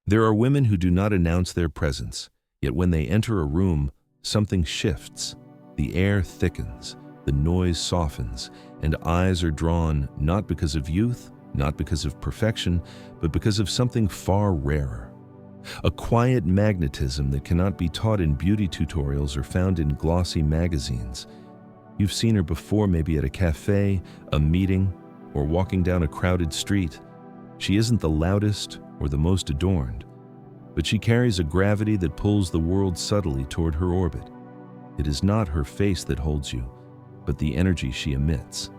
There are women who do not announce their presence, yet when they enter a room, something shifts. The air thickens, the noise softens, and eyes are drawn not because of youth, not because of perfection, but because of something far rarer. A quiet magnetism that cannot be taught in beauty tutorials or found in glossy magazines. You've seen her before, maybe at a cafe, a meeting, or walking down a crowded street. She isn't the loudest or the most adorned, but she carries a gravity that pulls the world subtly toward her orbit. It is not her face that holds you, but the energy she emits.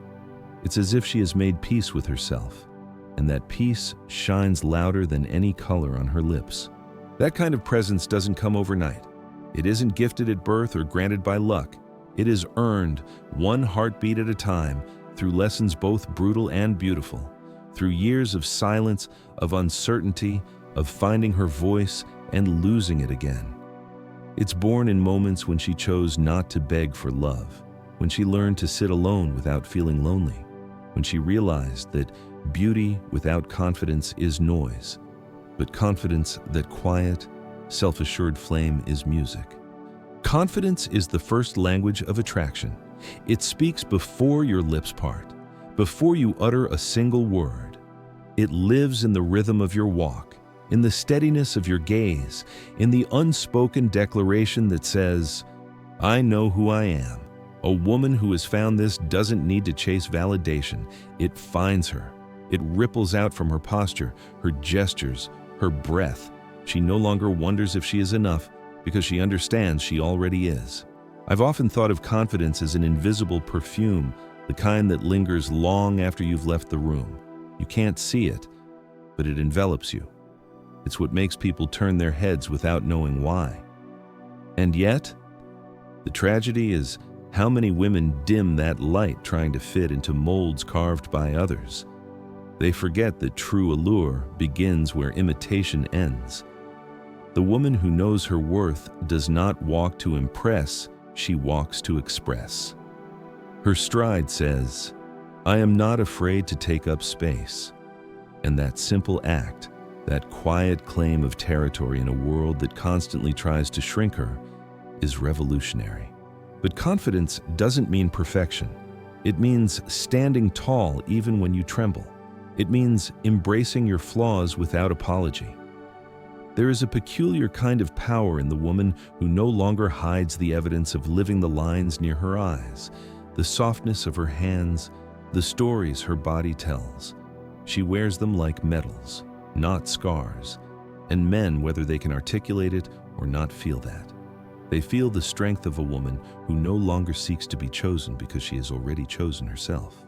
It's as if she has made peace with herself, and that peace shines louder than any color on her lips. That kind of presence doesn't come overnight. It isn't gifted at birth or granted by luck. It is earned, one heartbeat at a time, through lessons both brutal and beautiful, through years of silence, of uncertainty, of finding her voice and losing it again. It's born in moments when she chose not to beg for love, when she learned to sit alone without feeling lonely, when she realized that beauty without confidence is noise, but confidence that quiet, self-assured flame is music. Confidence is the first language of attraction. It speaks before your lips part, before you utter a single word. It lives in the rhythm of your walk, in the steadiness of your gaze, in the unspoken declaration that says, "I know who I am." A woman who has found this doesn't need to chase validation. It finds her. It ripples out from her posture, her gestures, her breath. She no longer wonders if she is enough because she understands she already is. I've often thought of confidence as an invisible perfume, the kind that lingers long after you've left the room. You can't see it, but it envelops you. It's what makes people turn their heads without knowing why. And yet, the tragedy is how many women dim that light trying to fit into molds carved by others. They forget that true allure begins where imitation ends. The woman who knows her worth does not walk to impress, she walks to express. Her stride says, "I am not afraid to take up space." And that simple act, that quiet claim of territory in a world that constantly tries to shrink her, is revolutionary. But confidence doesn't mean perfection. It means standing tall even when you tremble. It means embracing your flaws without apology. There is a peculiar kind of power in the woman who no longer hides the evidence of living the lines near her eyes, the softness of her hands, the stories her body tells. She wears them like medals, not scars, and men, whether they can articulate it or not, feel that. They feel the strength of a woman who no longer seeks to be chosen because she has already chosen herself.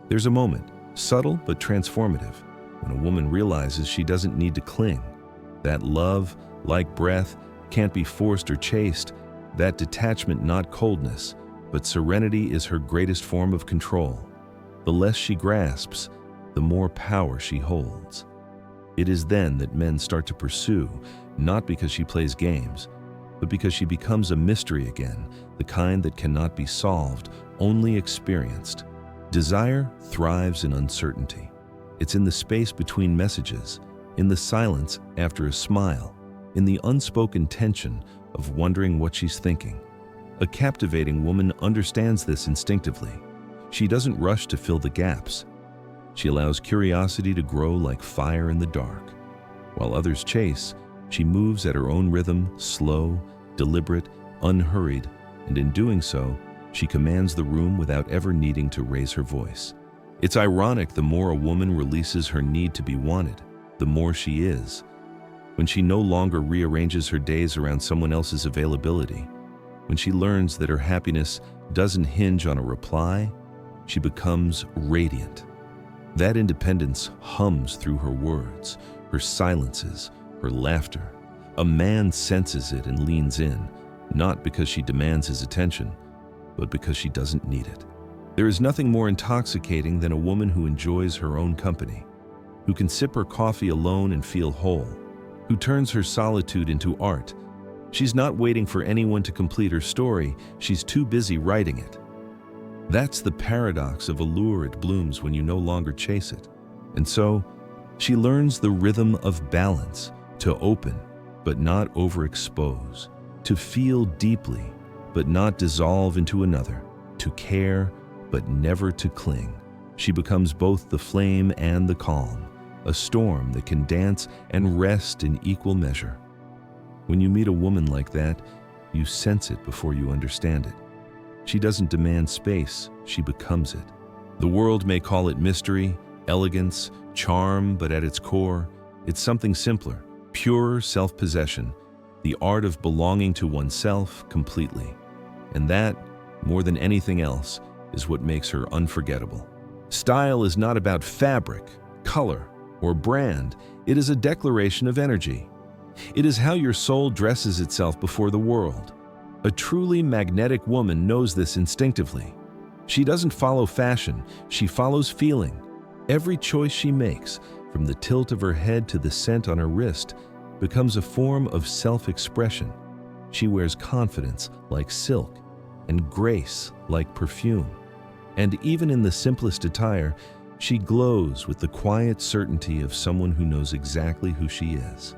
There's a moment, subtle but transformative, when a woman realizes she doesn't need to cling. That love, like breath, can't be forced or chased. That detachment, not coldness, but serenity, is her greatest form of control. The less she grasps, the more power she holds. It is then that men start to pursue, not because she plays games, but because she becomes a mystery again, the kind that cannot be solved, only experienced. Desire thrives in uncertainty. It's in the space between messages, in the silence after a smile, in the unspoken tension of wondering what she's thinking. A captivating woman understands this instinctively. She doesn't rush to fill the gaps. She allows curiosity to grow like fire in the dark. While others chase, she moves at her own rhythm, slow, deliberate, unhurried, and in doing so, she commands the room without ever needing to raise her voice. It's ironic, the more a woman releases her need to be wanted, the more she is. When she no longer rearranges her days around someone else's availability, when she learns that her happiness doesn't hinge on a reply, she becomes radiant. That independence hums through her words, her silences, her laughter. A man senses it and leans in, not because she demands his attention, but because she doesn't need it. There is nothing more intoxicating than a woman who enjoys her own company, who can sip her coffee alone and feel whole, who turns her solitude into art. She's not waiting for anyone to complete her story, she's too busy writing it. That's the paradox of allure. It blooms when you no longer chase it. And so, she learns the rhythm of balance, to open but not overexpose, to feel deeply but not dissolve into another, to care but never to cling. She becomes both the flame and the calm, a storm that can dance and rest in equal measure. When you meet a woman like that, you sense it before you understand it. She doesn't demand space, she becomes it. The world may call it mystery, elegance, charm, but at its core, it's something simpler, pure self-possession, the art of belonging to oneself completely. And that, more than anything else, is what makes her unforgettable. Style is not about fabric, color, or brand. It is a declaration of energy. It is how your soul dresses itself before the world. A truly magnetic woman knows this instinctively. She doesn't follow fashion, she follows feeling. Every choice she makes, from the tilt of her head to the scent on her wrist, becomes a form of self-expression. She wears confidence like silk and grace like perfume. And even in the simplest attire, she glows with the quiet certainty of someone who knows exactly who she is.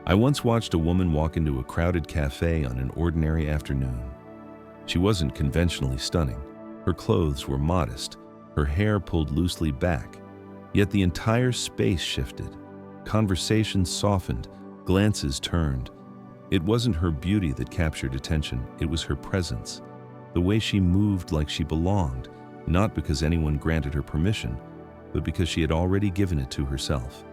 I once watched a woman walk into a crowded cafe on an ordinary afternoon. She wasn't conventionally stunning. Her clothes were modest, her hair pulled loosely back. Yet the entire space shifted. Conversations softened, glances turned. It wasn't her beauty that captured attention, it was her presence. The way she moved like she belonged, not because anyone granted her permission, but because she had already given it to herself.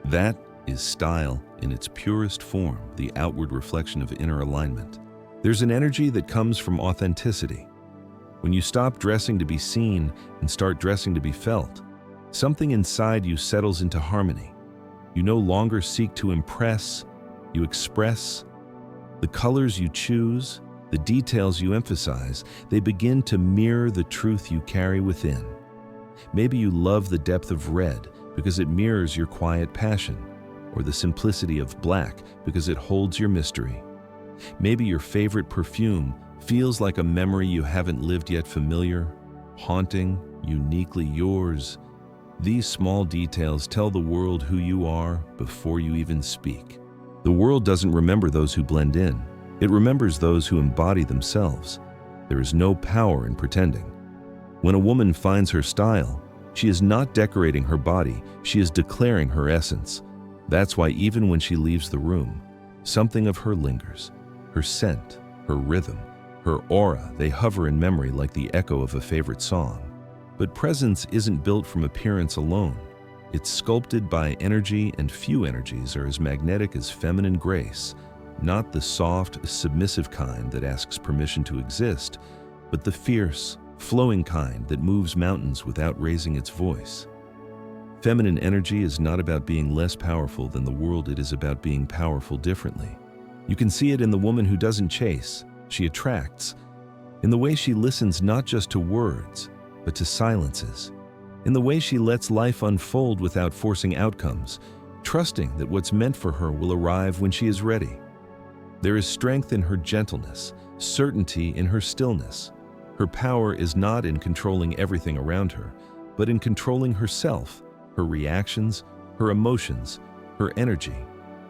That is style in its purest form, the outward reflection of inner alignment. There's an energy that comes from authenticity. When you stop dressing to be seen and start dressing to be felt, something inside you settles into harmony. You no longer seek to impress, you express. The colors you choose, the details you emphasize, they begin to mirror the truth you carry within. Maybe you love the depth of red because it mirrors your quiet passion, or the simplicity of black because it holds your mystery. Maybe your favorite perfume feels like a memory you haven't lived yet, familiar, haunting, uniquely yours. These small details tell the world who you are before you even speak. The world doesn't remember those who blend in. It remembers those who embody themselves. There is no power in pretending. When a woman finds her style, she is not decorating her body, she is declaring her essence. That's why even when she leaves the room, something of her lingers. Her scent, her rhythm, her aura, they hover in memory like the echo of a favorite song. But presence isn't built from appearance alone. It's sculpted by energy, and few energies are as magnetic as feminine grace. Not the soft, submissive kind that asks permission to exist, but the fierce, flowing kind that moves mountains without raising its voice. Feminine energy is not about being less powerful than the world, it is about being powerful differently. You can see it in the woman who doesn't chase, she attracts. In the way she listens not just to words, but to silences. In the way she lets life unfold without forcing outcomes, trusting that what's meant for her will arrive when she is ready. There is strength in her gentleness, certainty in her stillness. Her power is not in controlling everything around her, but in controlling herself, her reactions, her emotions, her energy.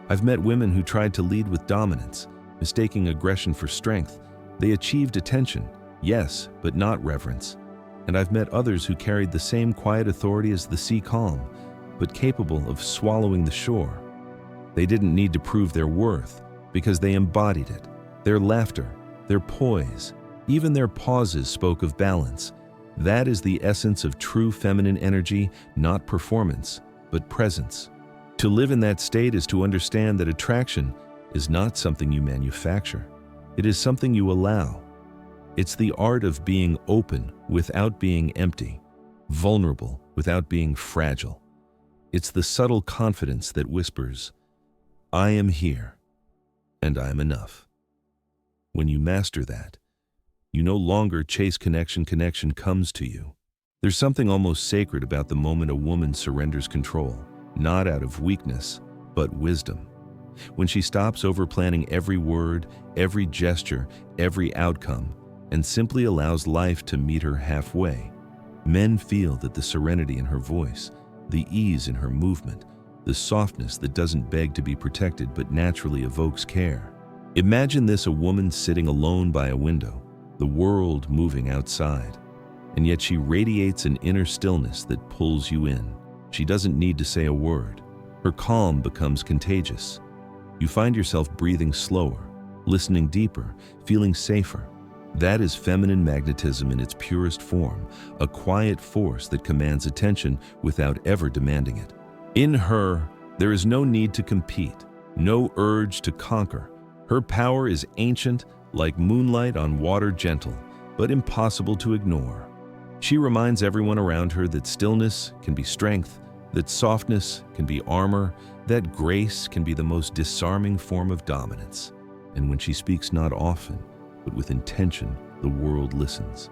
I've met women who tried to lead with dominance, mistaking aggression for strength. They achieved attention, yes, but not reverence. And I've met others who carried the same quiet authority as the sea calm, but capable of swallowing the shore. They didn't need to prove their worth, because they embodied it. Their laughter, their poise, even their pauses spoke of balance. That is the essence of true feminine energy, not performance, but presence. To live in that state is to understand that attraction is not something you manufacture. It is something you allow. It's the art of being open without being empty, vulnerable without being fragile. It's the subtle confidence that whispers, "I am here, and I am enough." When you master that, you no longer chase connection, connection comes to you. There's something almost sacred about the moment a woman surrenders control, not out of weakness, but wisdom. When she stops overplanning every word, every gesture, every outcome, and simply allows life to meet her halfway. Men feel that the serenity in her voice, the ease in her movement, the softness that doesn't beg to be protected but naturally evokes care. Imagine this: a woman sitting alone by a window, the world moving outside, and yet she radiates an inner stillness that pulls you in. She doesn't need to say a word. Her calm becomes contagious. You find yourself breathing slower, listening deeper, feeling safer. That is feminine magnetism in its purest form, a quiet force that commands attention without ever demanding it. In her, there is no need to compete, no urge to conquer. Her power is ancient, like moonlight on water, gentle, but impossible to ignore. She reminds everyone around her that stillness can be strength, that softness can be armor, that grace can be the most disarming form of dominance. And when she speaks, not often, but with intention, the world listens.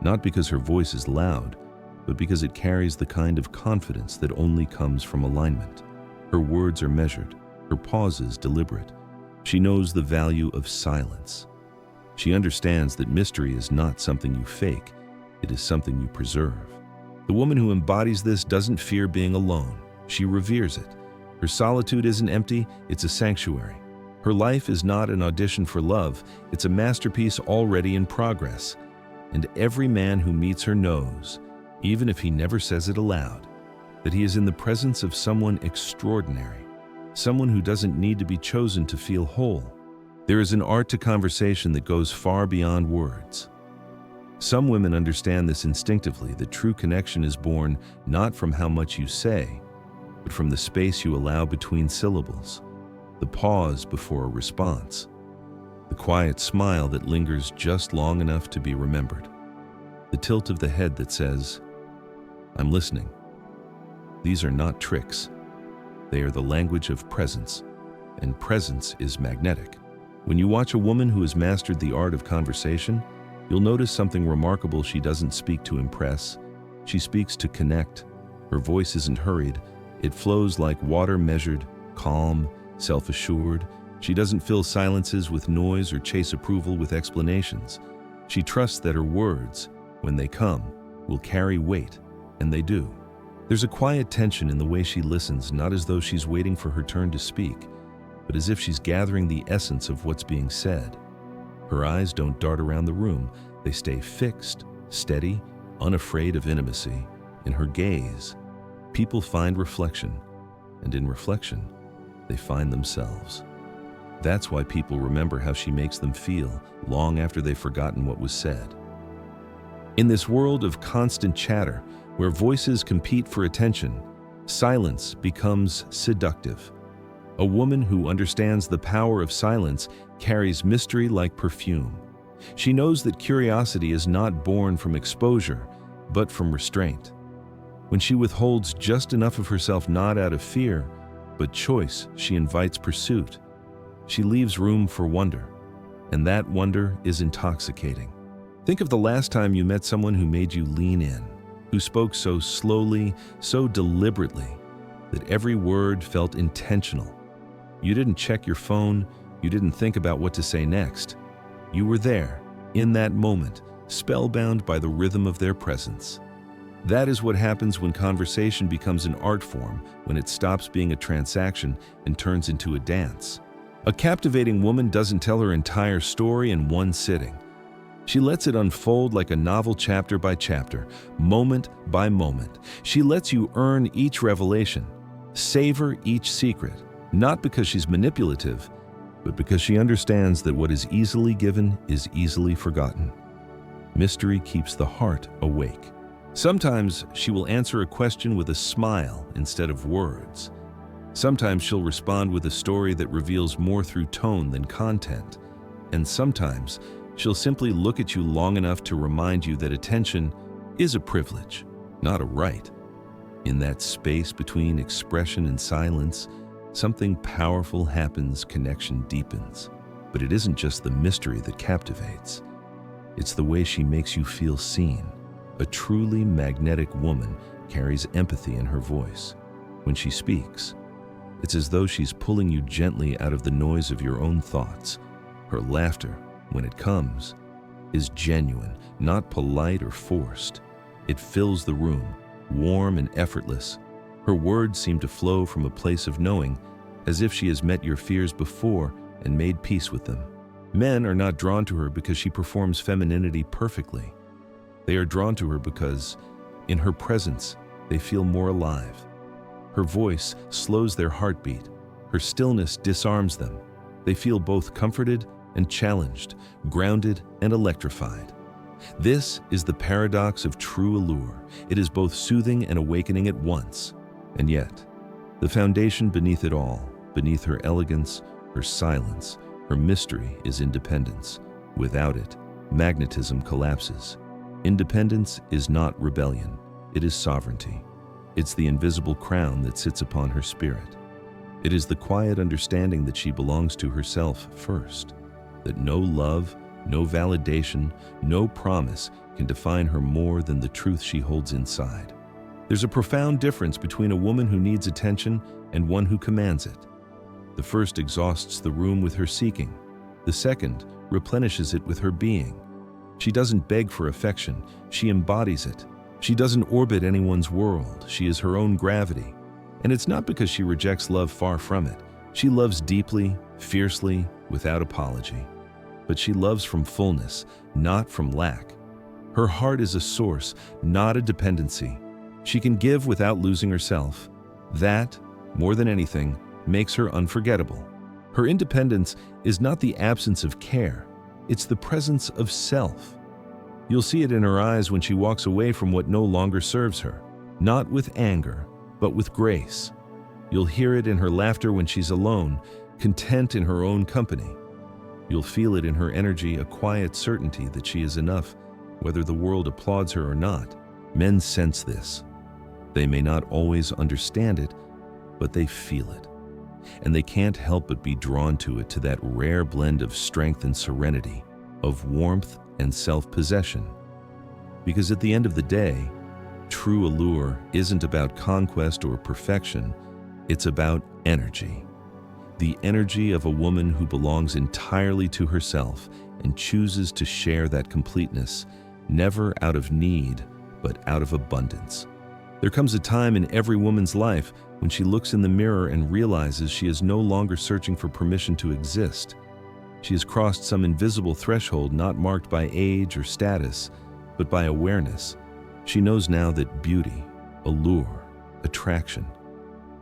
Not because her voice is loud, but because it carries the kind of confidence that only comes from alignment. Her words are measured, her pauses deliberate. She knows the value of silence. She understands that mystery is not something you fake, it is something you preserve. The woman who embodies this doesn't fear being alone. She reveres it. Her solitude isn't empty, it's a sanctuary. Her life is not an audition for love, it's a masterpiece already in progress. And every man who meets her knows, even if he never says it aloud, that he is in the presence of someone extraordinary, someone who doesn't need to be chosen to feel whole. There is an art to conversation that goes far beyond words. Some women understand this instinctively, that true connection is born not from how much you say, but from the space you allow between syllables, the pause before a response, the quiet smile that lingers just long enough to be remembered, the tilt of the head that says, "I'm listening." These are not tricks. They are the language of presence, and presence is magnetic. When you watch a woman who has mastered the art of conversation, you'll notice something remarkable. She doesn't speak to impress, she speaks to connect. Her voice isn't hurried, it flows like water, measured, calm, self-assured. She doesn't fill silences with noise or chase approval with explanations. She trusts that her words, when they come, will carry weight, and they do. There's a quiet tension in the way she listens, not as though she's waiting for her turn to speak, but as if she's gathering the essence of what's being said. Her eyes don't dart around the room, they stay fixed, steady, unafraid of intimacy. In her gaze, people find reflection, and in reflection, they find themselves. That's why people remember how she makes them feel long after they've forgotten what was said. In this world of constant chatter, where voices compete for attention, silence becomes seductive. A woman who understands the power of silence carries mystery like perfume. She knows that curiosity is not born from exposure, but from restraint. When she withholds just enough of herself, not out of fear, but choice, she invites pursuit. She leaves room for wonder, and that wonder is intoxicating. Think of the last time you met someone who made you lean in, who spoke so slowly, so deliberately, that every word felt intentional. You didn't check your phone, you didn't think about what to say next. You were there, in that moment, spellbound by the rhythm of their presence. That is what happens when conversation becomes an art form, when it stops being a transaction and turns into a dance. A captivating woman doesn't tell her entire story in one sitting. She lets it unfold like a novel, chapter by chapter, moment by moment. She lets you earn each revelation, savor each secret, not because she's manipulative, but because she understands that what is easily given is easily forgotten. Mystery keeps the heart awake. Sometimes she will answer a question with a smile instead of words. Sometimes she'll respond with a story that reveals more through tone than content. And sometimes she'll simply look at you long enough to remind you that attention is a privilege, not a right. In that space between expression and silence, something powerful happens, connection deepens. But it isn't just the mystery that captivates. It's the way she makes you feel seen. A truly magnetic woman carries empathy in her voice. When she speaks, it's as though she's pulling you gently out of the noise of your own thoughts. Her laughter, when it comes, is genuine, not polite or forced. It fills the room, warm and effortless. Her words seem to flow from a place of knowing, as if she has met your fears before and made peace with them. Men are not drawn to her because she performs femininity perfectly. They are drawn to her because, in her presence, they feel more alive. Her voice slows their heartbeat. Her stillness disarms them. They feel both comforted and challenged, grounded and electrified. This is the paradox of true allure. It is both soothing and awakening at once. And yet, the foundation beneath it all, beneath her elegance, her silence, her mystery, is independence. Without it, magnetism collapses. Independence is not rebellion. It is sovereignty. It's the invisible crown that sits upon her spirit. It is the quiet understanding that she belongs to herself first, that no love, no validation, no promise can define her more than the truth she holds inside. There's a profound difference between a woman who needs attention and one who commands it. The first exhausts the room with her seeking. The second replenishes it with her being. She doesn't beg for affection, she embodies it. She doesn't orbit anyone's world, she is her own gravity. And it's not because she rejects love, far from it. She loves deeply, fiercely, without apology. But she loves from fullness, not from lack. Her heart is a source, not a dependency. She can give without losing herself. That, more than anything, makes her unforgettable. Her independence is not the absence of care, it's the presence of self. You'll see it in her eyes when she walks away from what no longer serves her, not with anger, but with grace. You'll hear it in her laughter when she's alone, content in her own company. You'll feel it in her energy, a quiet certainty that she is enough, whether the world applauds her or not. Men sense this. They may not always understand it, but they feel it. And they can't help but be drawn to it, to that rare blend of strength and serenity, of warmth and self-possession. Because at the end of the day, true allure isn't about conquest or perfection, it's about energy. The energy of a woman who belongs entirely to herself and chooses to share that completeness, never out of need, but out of abundance. There comes a time in every woman's life when she looks in the mirror and realizes she is no longer searching for permission to exist. She has crossed some invisible threshold not marked by age or status, but by awareness. She knows now that beauty, allure, attraction,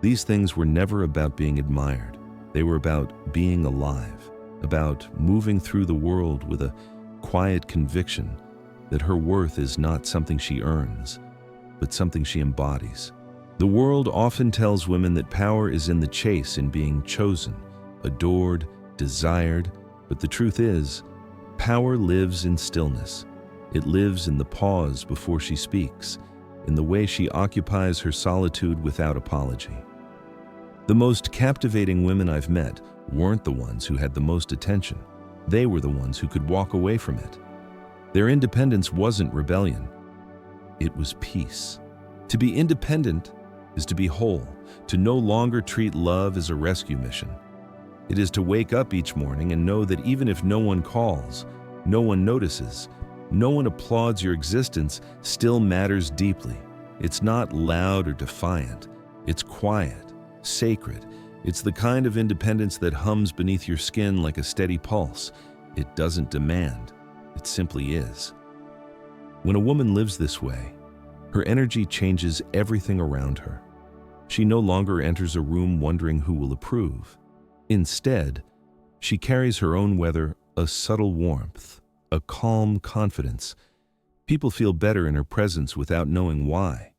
these things were never about being admired. They were about being alive, about moving through the world with a quiet conviction that her worth is not something she earns, but something she embodies. The world often tells women that power is in the chase, in being chosen, adored, desired, but the truth is, power lives in stillness. It lives in the pause before she speaks, in the way she occupies her solitude without apology. The most captivating women I've met weren't the ones who had the most attention. They were the ones who could walk away from it. Their independence wasn't rebellion. It was peace. To be independent is to be whole, to no longer treat love as a rescue mission. It is to wake up each morning and know that even if no one calls, no one notices, no one applauds your existence, still matters deeply. It's not loud or defiant. It's quiet, sacred. It's the kind of independence that hums beneath your skin like a steady pulse. It doesn't demand. It simply is. When a woman lives this way, her energy changes everything around her. She no longer enters a room wondering who will approve. Instead, she carries her own weather, a subtle warmth, a calm confidence. People feel better in her presence without knowing why.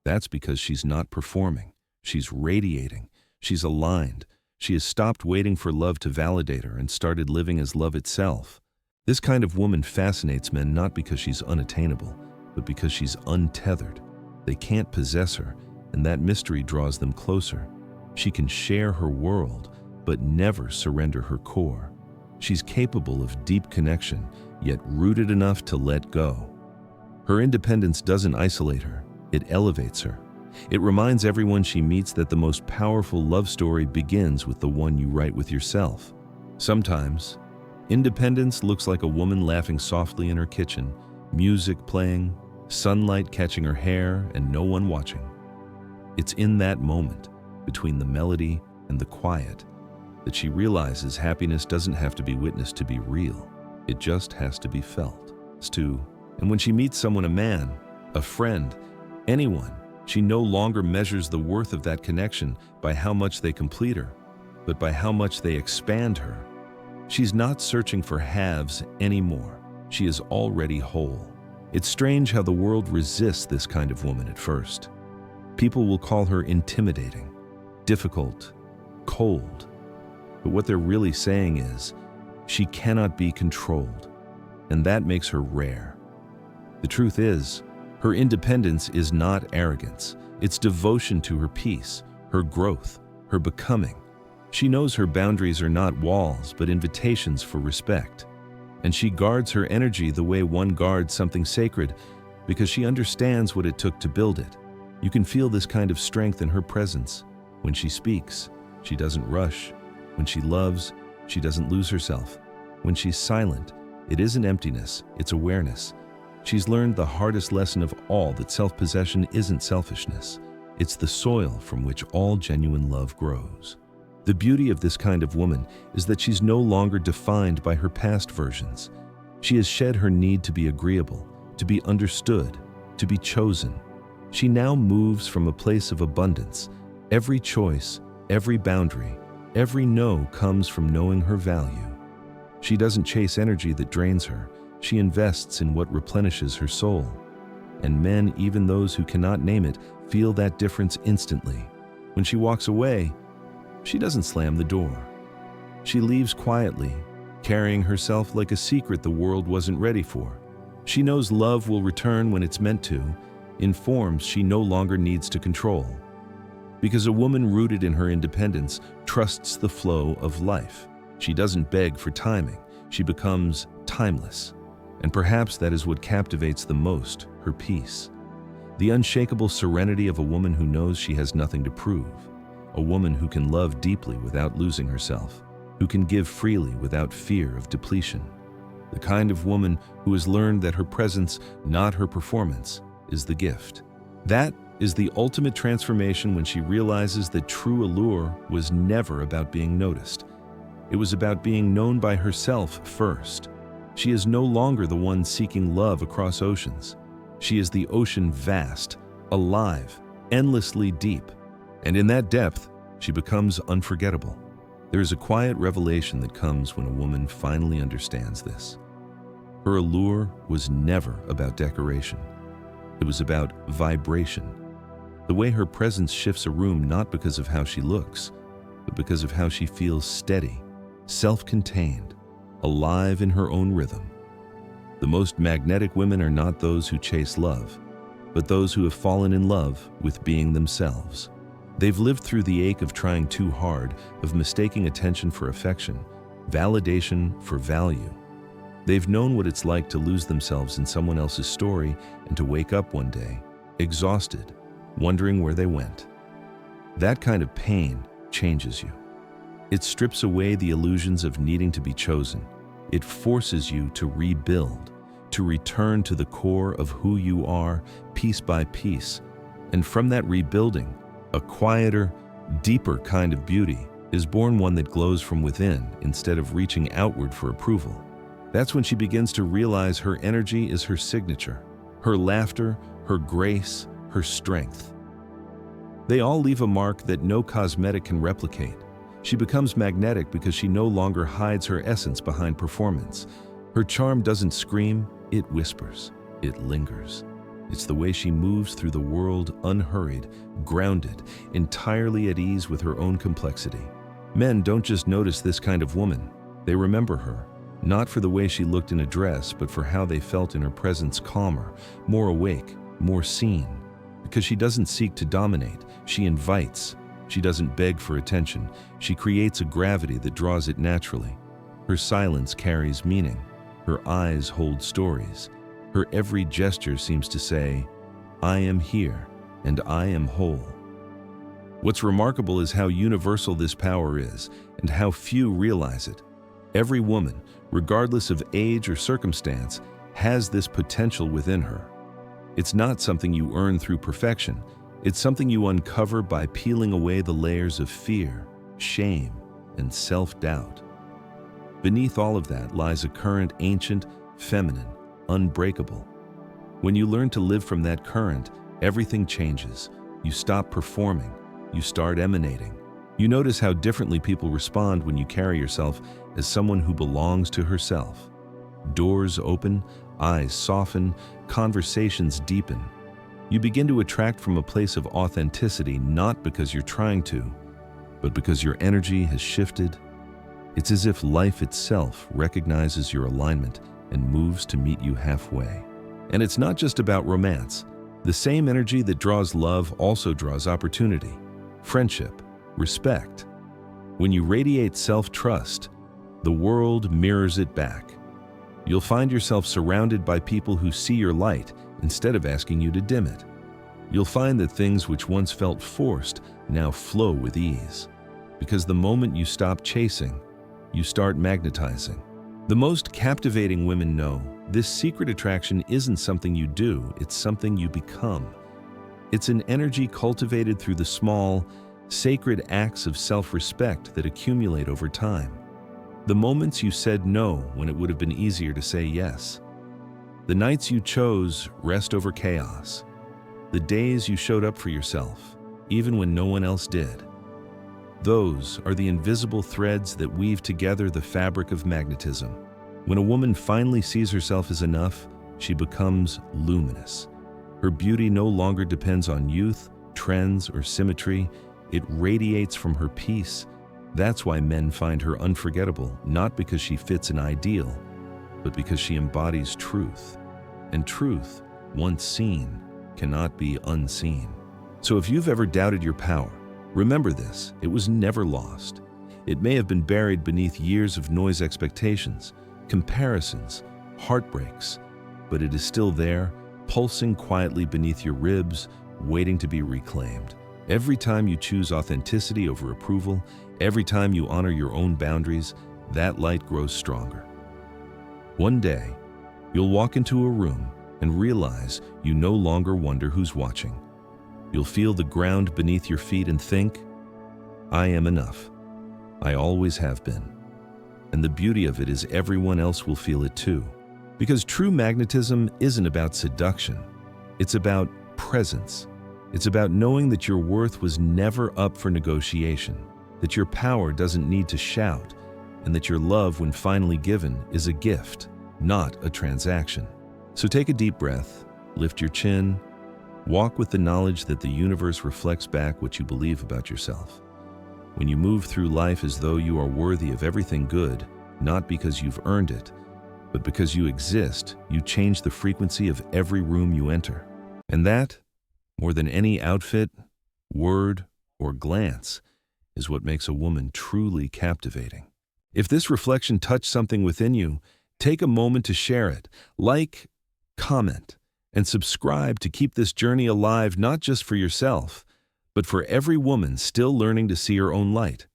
That's because she's not performing. She's radiating. She's aligned. She has stopped waiting for love to validate her and started living as love itself. This kind of woman fascinates men not because she's unattainable, but because she's untethered. They can't possess her, and that mystery draws them closer. She can share her world, but never surrender her core. She's capable of deep connection, yet rooted enough to let go. Her independence doesn't isolate her, it elevates her. It reminds everyone she meets that the most powerful love story begins with the one you write with yourself. Sometimes, independence looks like a woman laughing softly in her kitchen, music playing, sunlight catching her hair, and no one watching. It's in that moment, between the melody and the quiet, that she realizes happiness doesn't have to be witnessed to be real. It just has to be felt. And when she meets someone, a man, a friend, anyone, she no longer measures the worth of that connection by how much they complete her, but by how much they expand her. She's not searching for halves anymore. She is already whole. It's strange how the world resists this kind of woman at first. People will call her intimidating, difficult, cold. But what they're really saying is, she cannot be controlled, and that makes her rare. The truth is, her independence is not arrogance. It's devotion to her peace, her growth, her becoming. She knows her boundaries are not walls, but invitations for respect. And she guards her energy the way one guards something sacred, because she understands what it took to build it. You can feel this kind of strength in her presence. When she speaks, she doesn't rush. When she loves, she doesn't lose herself. When she's silent, it isn't emptiness, it's awareness. She's learned the hardest lesson of all, that self-possession isn't selfishness. It's the soil from which all genuine love grows. The beauty of this kind of woman is that she's no longer defined by her past versions. She has shed her need to be agreeable, to be understood, to be chosen. She now moves from a place of abundance. Every choice, every boundary, every no comes from knowing her value. She doesn't chase energy that drains her. She invests in what replenishes her soul. And men, even those who cannot name it, feel that difference instantly. When she walks away, she doesn't slam the door. She leaves quietly, carrying herself like a secret the world wasn't ready for. She knows love will return when it's meant to, in forms she no longer needs to control. Because a woman rooted in her independence trusts the flow of life. She doesn't beg for timing. She becomes timeless. And perhaps that is what captivates the most, her peace. The unshakable serenity of a woman who knows she has nothing to prove. A woman who can love deeply without losing herself, who can give freely without fear of depletion. The kind of woman who has learned that her presence, not her performance, is the gift. That is the ultimate transformation, when she realizes that true allure was never about being noticed. It was about being known by herself first. She is no longer the one seeking love across oceans. She is the ocean vast, alive, endlessly deep. And in that depth, she becomes unforgettable. There is a quiet revelation that comes when a woman finally understands this. Her allure was never about decoration. It was about vibration. The way her presence shifts a room, not because of how she looks, but because of how she feels steady, self-contained, alive in her own rhythm. The most magnetic women are not those who chase love, but those who have fallen in love with being themselves. They've lived through the ache of trying too hard, of mistaking attention for affection, validation for value. They've known what it's like to lose themselves in someone else's story and to wake up one day, exhausted, wondering where they went. That kind of pain changes you. It strips away the illusions of needing to be chosen. It forces you to rebuild, to return to the core of who you are, piece by piece. And from that rebuilding, a quieter, deeper kind of beauty is born, one that glows from within instead of reaching outward for approval. That's when she begins to realize her energy is her signature, her laughter, her grace, her strength. They all leave a mark that no cosmetic can replicate. She becomes magnetic because she no longer hides her essence behind performance. Her charm doesn't scream, it whispers, it lingers. It's the way she moves through the world, unhurried, grounded, entirely at ease with her own complexity. Men don't just notice this kind of woman, they remember her. Not for the way she looked in a dress, but for how they felt in her presence, calmer, more awake, more seen. Because she doesn't seek to dominate, she invites. She doesn't beg for attention. She creates a gravity that draws it naturally. Her silence carries meaning. Her eyes hold stories. Her every gesture seems to say, I am here, and I am whole. What's remarkable is how universal this power is, and how few realize it. Every woman, regardless of age or circumstance, has this potential within her. It's not something you earn through perfection. It's something you uncover by peeling away the layers of fear, shame, and self-doubt. Beneath all of that lies a current ancient, feminine, unbreakable. When you learn to live from that current, everything changes. You stop performing. You start emanating. You notice how differently people respond when you carry yourself as someone who belongs to herself. Doors open, eyes soften, conversations deepen. You begin to attract from a place of authenticity, not because you're trying to, but because your energy has shifted. It's as if life itself recognizes your alignment and moves to meet you halfway. And it's not just about romance. The same energy that draws love also draws opportunity, friendship, respect. When you radiate self-trust, the world mirrors it back. You'll find yourself surrounded by people who see your light instead of asking you to dim it. You'll find that things which once felt forced now flow with ease. Because the moment you stop chasing, you start magnetizing. The most captivating women know this secret attraction isn't something you do, it's something you become. It's an energy cultivated through the small, sacred acts of self-respect that accumulate over time. The moments you said no when it would have been easier to say yes. The nights you chose rest over chaos. The days you showed up for yourself, even when no one else did. Those are the invisible threads that weave together the fabric of magnetism. When a woman finally sees herself as enough, she becomes luminous. Her beauty no longer depends on youth, trends, or symmetry. It radiates from her peace. That's why men find her unforgettable, not because she fits an ideal, but because she embodies truth. And truth, once seen, cannot be unseen. So if you've ever doubted your power, remember this, it was never lost. It may have been buried beneath years of noise expectations, comparisons, heartbreaks, but it is still there, pulsing quietly beneath your ribs, waiting to be reclaimed. Every time you choose authenticity over approval, every time you honor your own boundaries, that light grows stronger. One day, you'll walk into a room and realize you no longer wonder who's watching. You'll feel the ground beneath your feet and think, I am enough. I always have been. And the beauty of it is everyone else will feel it too. Because true magnetism isn't about seduction. It's about presence. It's about knowing that your worth was never up for negotiation, that your power doesn't need to shout, and that your love, when finally given, is a gift, not a transaction. So take a deep breath, lift your chin, walk with the knowledge that the universe reflects back what you believe about yourself. When you move through life as though you are worthy of everything good, not because you've earned it, but because you exist, you change the frequency of every room you enter. And that, more than any outfit, word, or glance, is what makes a woman truly captivating. If this reflection touched something within you, take a moment to share it. Like, comment, and subscribe to keep this journey alive, not just for yourself, but for every woman still learning to see her own light.